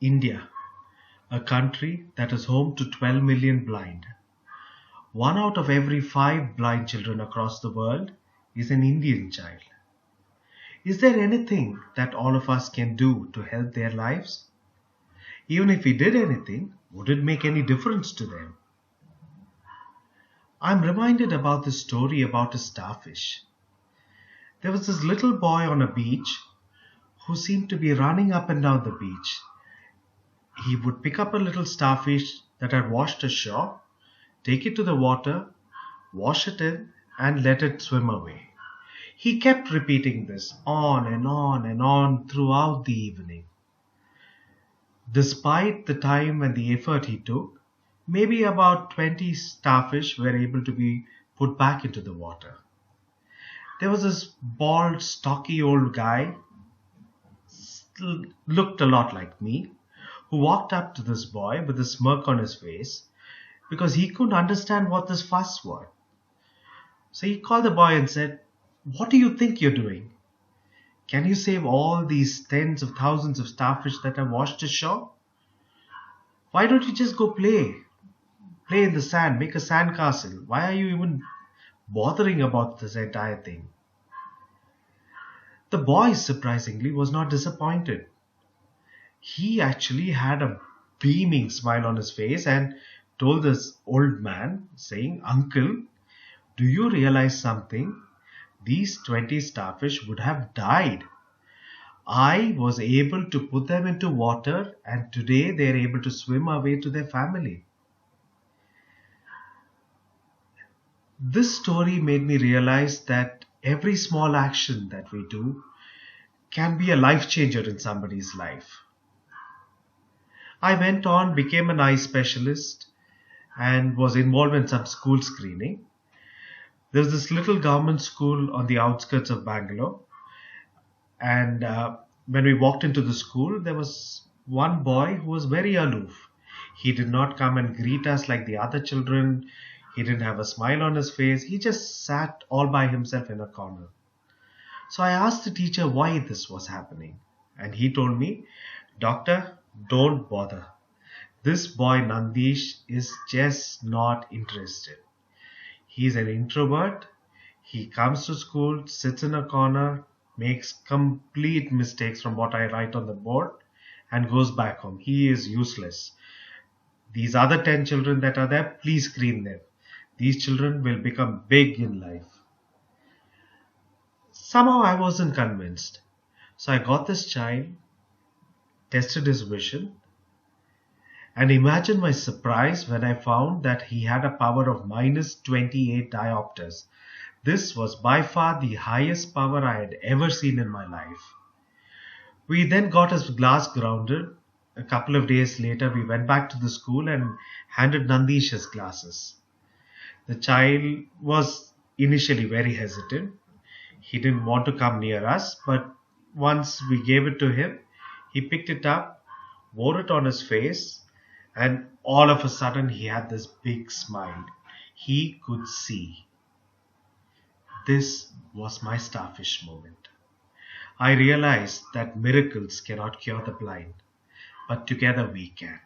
India, a country that is home to 12 million blind. One out of every five blind children across the world is an Indian child. Is there anything that all of us can do to help their lives? Even if we did anything, would it make any difference to them? I'm reminded about this story about a starfish. There was this little boy on a beach who seemed to be running up and down the beach. He would pick up a little starfish that had washed ashore, take it to the water, wash it in, and let it swim away. He kept repeating this on and on and on throughout the evening. Despite the time and the effort he took, maybe about 20 starfish were able to be put back into the water. There was this bald, stocky old guy, looked a lot like me, who walked up to this boy with a smirk on his face because he couldn't understand what this fuss was. So he called the boy and said, "What do you think you're doing? Can you save all these tens of thousands of starfish that are washed ashore? Why don't you just go play? Play in the sand, make a sandcastle. Why are you even bothering about this entire thing?" The boy, surprisingly, was not disappointed. He actually had a beaming smile on his face and told this old man, saying, "Uncle, do you realize something? These 20 starfish would have died. I was able to put them into water, and today they are able to swim away to their family." This story made me realize that every small action that we do can be a life changer in somebody's life. I went on, became an eye specialist, and was involved in some school screening. There was this little government school on the outskirts of Bangalore, and when we walked into the school, there was one boy who was very aloof. He did not come and greet us like the other children. He didn't have a smile on his face. He just sat all by himself in a corner. So I asked the teacher why this was happening, and he told me, "Doctor, don't bother. This boy Nandish is just not interested. He's an introvert. He comes to school, sits in a corner, makes complete mistakes from what I write on the board, and goes back home. He is useless. These other 10 children that are there, please screen them. These children will become big in life." Somehow I wasn't convinced. So I got this child, tested his vision, and imagine my surprise when I found that he had a power of minus 28 diopters. This was by far the highest power I had ever seen in my life. We then got his glass grounded. A couple of days later, we went back to the school and handed Nandish his glasses. The child was initially very hesitant. He didn't want to come near us, but once we gave it to him, he picked it up, wore it on his face, and all of a sudden he had this big smile. He could see. This was my starfish moment. I realized that miracles cannot cure the blind, but together we can.